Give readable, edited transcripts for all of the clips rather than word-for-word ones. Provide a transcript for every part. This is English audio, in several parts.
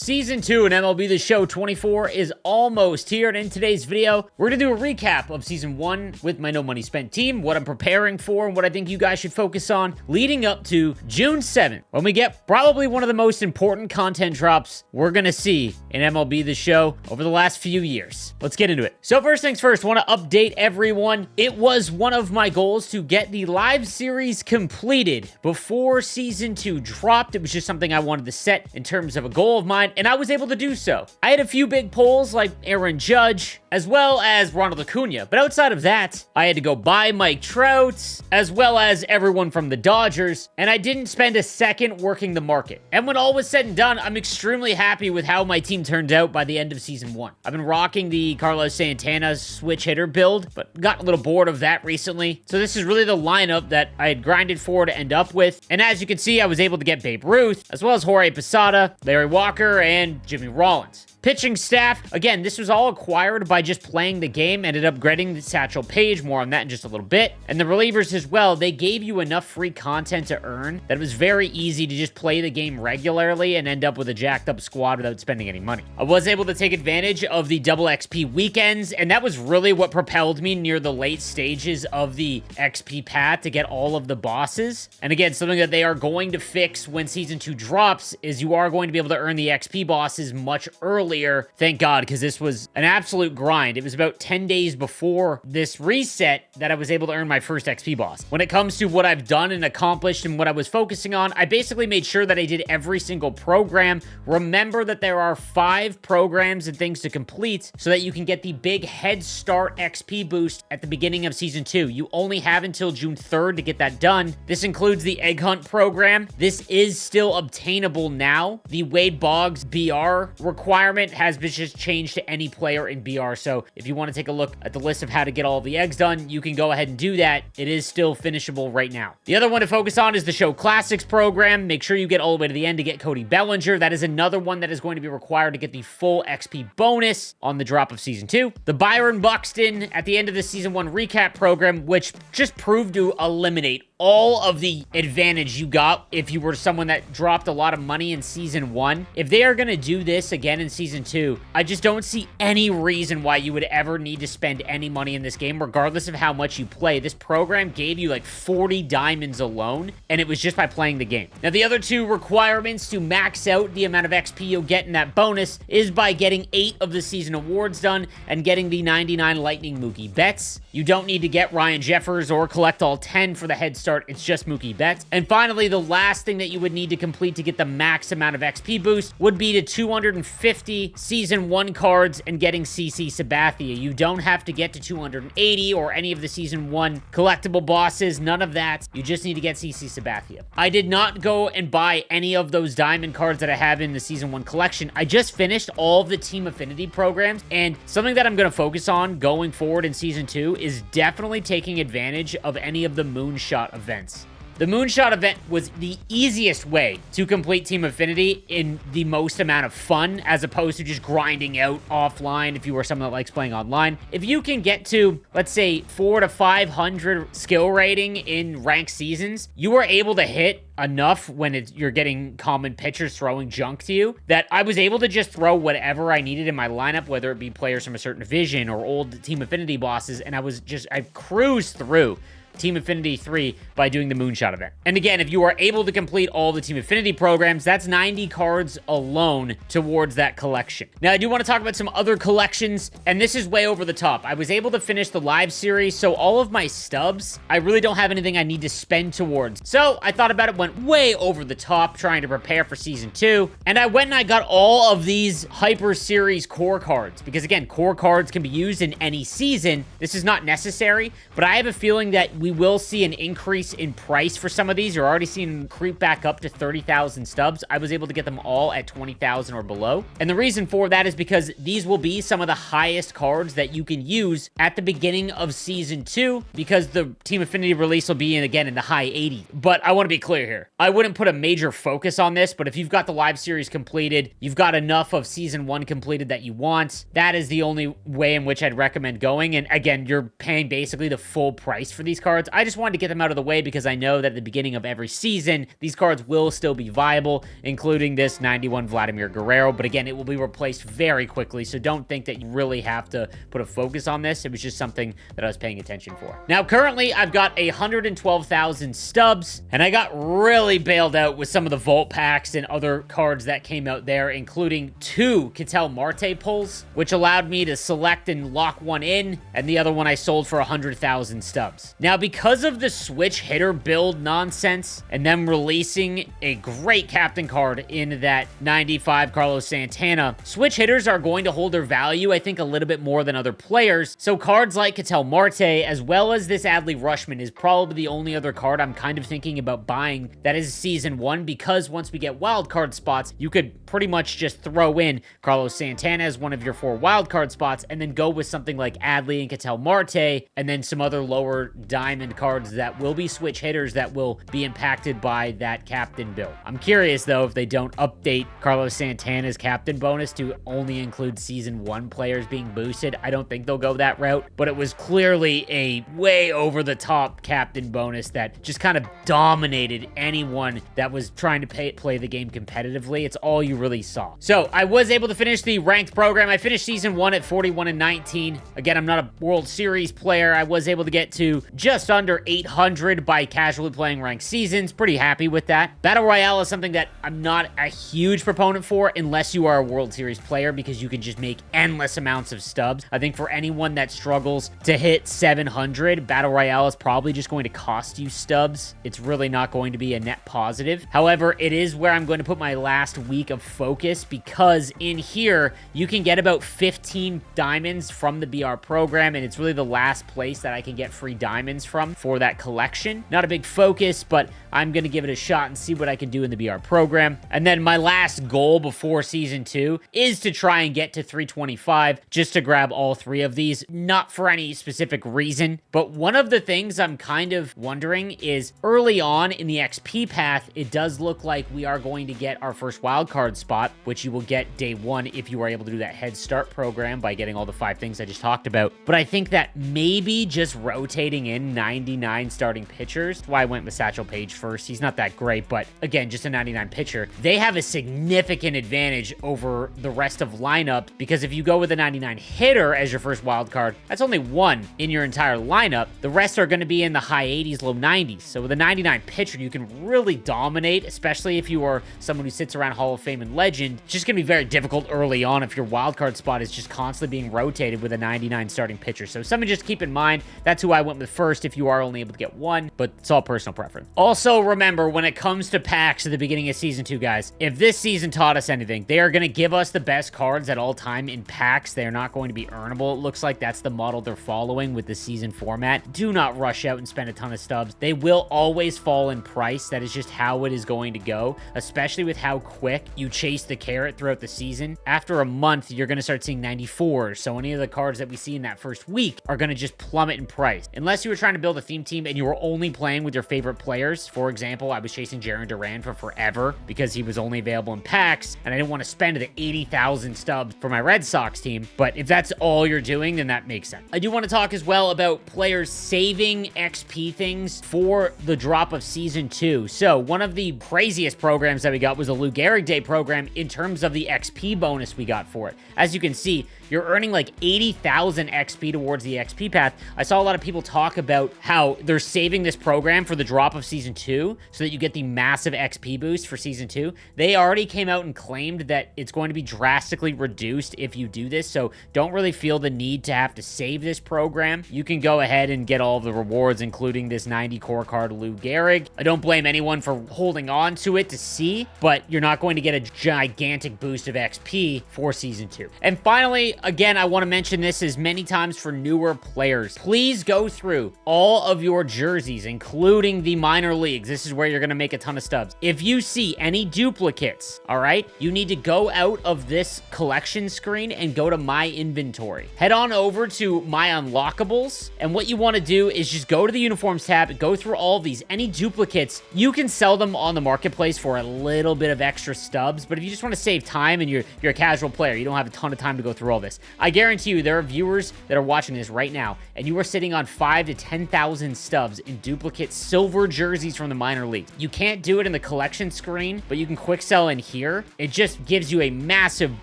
Season 2 in MLB the Show 24 is almost here, and in today's video, we're going to do a recap of Season 1 with my No Money Spent team, what I'm preparing for, and what I think you guys should focus on leading up to June 7th, when we get probably one of the most important content drops we're going to see in MLB the Show over the last few years. Let's get into it. So first things first, I want to update everyone. It was one of my goals to get the live series completed before Season 2 dropped. It was just something I wanted to set in terms of a goal of mine, and I was able to do so. I had a few big polls like Aaron Judge, as well as Ronald Acuna, but outside of that, I had to go buy Mike Trout, as well as everyone from the Dodgers, and I didn't spend a second working the market. And when all was said and done, I'm extremely happy with how my team turned out by the end of Season 1. I've been rocking the Carlos Santana switch hitter build, but got a little bored of that recently, so this is really the lineup that I had grinded for to end up with. And as you can see, I was able to get Babe Ruth, as well as Jorge Posada, Larry Walker, and Jimmy Rollins. Pitching staff, again, this was all acquired by just playing the game, ended up upgrading the Satchel Paige, more on that in just a little bit. And the relievers as well, they gave you enough free content to earn that it was very easy to just play the game regularly and end up with a jacked up squad without spending any money. I was able to take advantage of the double XP weekends, and that was really what propelled me near the late stages of the XP path to get all of the bosses. And again, something that they are going to fix when Season 2 drops is you are going to be able to earn the XP bosses much earlier. Thank God, because this was an absolute grind. It was about 10 days before this reset that I was able to earn my first XP boss. When it comes to what I've done and accomplished and what I was focusing on, I basically made sure that I did every single program. Remember that there are 5 programs and things to complete so that you can get the big head start XP boost at the beginning of Season 2. You only have until June 3rd to get that done. This includes the Egg Hunt program. This is still obtainable now. The Wade Boggs BR requirement has been just changed to any player in BR. So if you want to take a look at the list of how to get all the eggs done, you can go ahead and do that. It is still finishable right now. The other one to focus on is the Show Classics program. Make sure you get all the way to the end to get Cody Bellinger. That is another one that is going to be required to get the full XP bonus on the drop of Season 2. The Byron Buxton at the end of the Season 1 recap program, which just proved to eliminate all of the advantage you got if you were someone that dropped a lot of money in Season 1. If they are going to do this again in Season 2, I just don't see any reason why you would ever need to spend any money in this game, regardless of how much you play. This program gave you like 40 diamonds alone, and it was just by playing the game. Now, the other 2 requirements to max out the amount of XP you'll get in that bonus is by getting 8 of the season awards done and getting the 99 Lightning Mookie Betts. You don't need to get Ryan Jeffers or collect all 10 for the head start. It's just Mookie Betts. And finally, the last thing that you would need to complete to get the max amount of XP boost would be the 250 Season 1 cards and getting CC Sabathia. You don't have to get to 280 or any of the Season 1 collectible bosses. None of that. You just need to get CC Sabathia. I did not go and buy any of those diamond cards that I have in the Season 1 collection. I just finished all of the Team Affinity programs, and something that I'm going to focus on going forward in Season 2 is definitely taking advantage of any of the Moonshot events. The Moonshot event was the easiest way to complete Team Affinity in the most amount of fun, as opposed to just grinding out offline if you are someone that likes playing online. If you can get to, let's say, 400 to 500 skill rating in ranked seasons, you are able to hit enough when you're getting common pitchers throwing junk to you that I was able to just throw whatever I needed in my lineup, whether it be players from a certain division or old Team Affinity bosses, and I cruised through Team Affinity 3 by doing the Moonshot event. And again, if you are able to complete all the Team Affinity programs, that's 90 cards alone towards that collection. Now, I do want to talk about some other collections, and this is way over the top. I was able to finish the live series, so all of my stubs, I really don't have anything I need to spend towards. So I thought about it, went way over the top trying to prepare for Season 2, and I went and I got all of these Hyper Series core cards, because again, core cards can be used in any season. This is not necessary, but I have a feeling that we will see an increase in price for some of these. You're already seeing them creep back up to 30,000 stubs. I was able to get them all at 20,000 or below. And the reason for that is because these will be some of the highest cards that you can use at the beginning of Season 2, because the Team Affinity release will be again in the high 80s. But I want to be clear here. I wouldn't put a major focus on this, but if you've got the live series completed, you've got enough of Season 1 completed that you want, that is the only way in which I'd recommend going. And again, you're paying basically the full price for these cards. cards. I just wanted to get them out of the way because I know that at the beginning of every season, these cards will still be viable, including this 91 Vladimir Guerrero. But again, it will be replaced very quickly, so don't think that you really have to put a focus on this. It was just something that I was paying attention for. Now, currently, I've got 112,000 stubs, and I got really bailed out with some of the Vault packs and other cards that came out there, including 2 Ketel Marte pulls, which allowed me to select and lock one in, and the other one I sold for 100,000 stubs. Now, because of the switch hitter build nonsense, and them releasing a great captain card in that 95 Carlos Santana, switch hitters are going to hold their value, I think, a little bit more than other players. So cards like Ketel Marte, as well as this Adley Rushman, is probably the only other card I'm kind of thinking about buying that is Season 1, because once we get wild card spots, you could pretty much just throw in Carlos Santana as one of your 4 wild card spots, and then go with something like Adley and Ketel Marte, and then some other lower diamond cards that will be switch hitters that will be impacted by that captain build. I'm curious, though, if they don't update Carlos Santana's captain bonus to only include Season 1 players being boosted. I don't think they'll go that route, but it was clearly a way over-the-top captain bonus that just kind of dominated anyone that was trying to play the game competitively. It's all you really saw. So I was able to finish the ranked program. I finished Season 1 at 41-19. Again, I'm not a World Series player. I was able to get to just under 800 by casually playing ranked seasons. Pretty happy with that. Battle Royale is something that I'm not a huge proponent for unless you are a World Series player, because you can just make endless amounts of stubs. I think for anyone that struggles to hit 700, Battle Royale is probably just going to cost you stubs. It's really not going to be a net positive. However, it is where I'm going to put my last week of focus, because in here, you can get about 15 diamonds from the BR program, and it's really the last place that I can get free diamonds from for that collection. Not a big focus, but I'm going to give it a shot and see what I can do in the BR program. And then my last goal before Season 2 is to try and get to 325, just to grab all 3 of these, not for any specific reason. But one of the things I'm kind of wondering is, early on in the XP path, it does look like we are going to get our first wildcard spot, which you will get day 1 if you are able to do that Head Start program by getting all the 5 things I just talked about. But I think that maybe just rotating in 99 starting pitchers, that's why I went with Satchel Paige first. He's not that great, but again, just a 99 pitcher. They have a significant advantage over the rest of lineup, because if you go with a 99 hitter as your first wild card, that's only 1 in your entire lineup. The rest are going to be in the high 80s, low 90s. So with a 99 pitcher, you can really dominate, especially if you are someone who sits around Hall of Fame and Legend. It's just going to be very difficult early on if your wild card spot is just constantly being rotated with a 99 starting pitcher. So something just keep in mind. That's who I went with first if you are only able to get 1, but it's all personal preference. Also, remember, when it comes to packs at the beginning of Season 2, guys, if this season taught us anything, they are going to give us the best cards at all time in packs. They are not going to be earnable. It looks like that's the model they're following with the season format. Do not rush out and spend a ton of stubs. They will always fall in price. That is just how it is going to go, especially with how quick you chase the carrot throughout the season. After a month, you're going to start seeing 94s. So any of the cards that we see in that first week are going to just plummet in price. Unless you were trying to build a theme team and you were only playing with your favorite players. For example, I was chasing Jarren Duran for forever because he was only available in packs, and I didn't want to spend the 80,000 stubs for my Red Sox team. But if that's all you're doing, then that makes sense. I do want to talk as well about players saving XP things for the drop of Season 2. So one of the craziest programs that we got was the Lou Gehrig Day program in terms of the XP bonus we got for it. As you can see, you're earning like 80,000 XP towards the XP path. I saw a lot of people talk about how they're saving this program for the drop of Season 2 so that you get the massive XP boost for Season 2. They already came out and claimed that it's going to be drastically reduced if you do this, so don't really feel the need to have to save this program. You can go ahead and get all of the rewards, including this 90 core card Lou Gehrig. I don't blame anyone for holding on to it to see, but you're not going to get a gigantic boost of XP for Season 2. And finally, again, I want to mention this as many times for newer players. Please go through all of your jerseys, including the minor leagues. This is where you're going to make a ton of stubs. If you see any duplicates, all right, you need to go out of this collection screen and go to My Inventory. Head on over to My Unlockables, and what you want to do is just go to the Uniforms tab, go through all of these. Any duplicates, you can sell them on the marketplace for a little bit of extra stubs, but if you just want to save time and you're a casual player, you don't have a ton of time to go through all this, I guarantee you there are viewers that are watching this right now, and you are sitting on 5 to 10 10,000 stubs in duplicate silver jerseys from the minor leagues. You can't do it in the collection screen, but you can quick sell in here. It just gives you a massive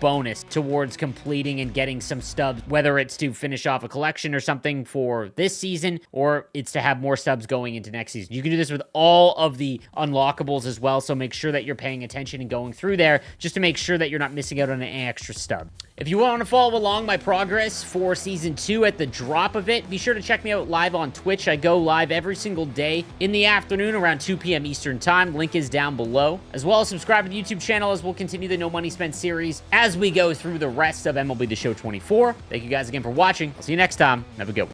bonus towards completing and getting some stubs, whether it's to finish off a collection or something for this season, or it's to have more stubs going into next season. You can do this with all of the unlockables as well, so make sure that you're paying attention and going through there just to make sure that you're not missing out on an extra stub. If you want to follow along my progress for Season 2 at the drop of it, be sure to check me out live on Twitch. I go live every single day in the afternoon around 2 p.m. Eastern Time. Link is down below. As well as subscribe to the YouTube channel as we'll continue the No Money Spent series as we go through the rest of MLB The Show 24. Thank you guys again for watching. I'll see you next time. Have a good one.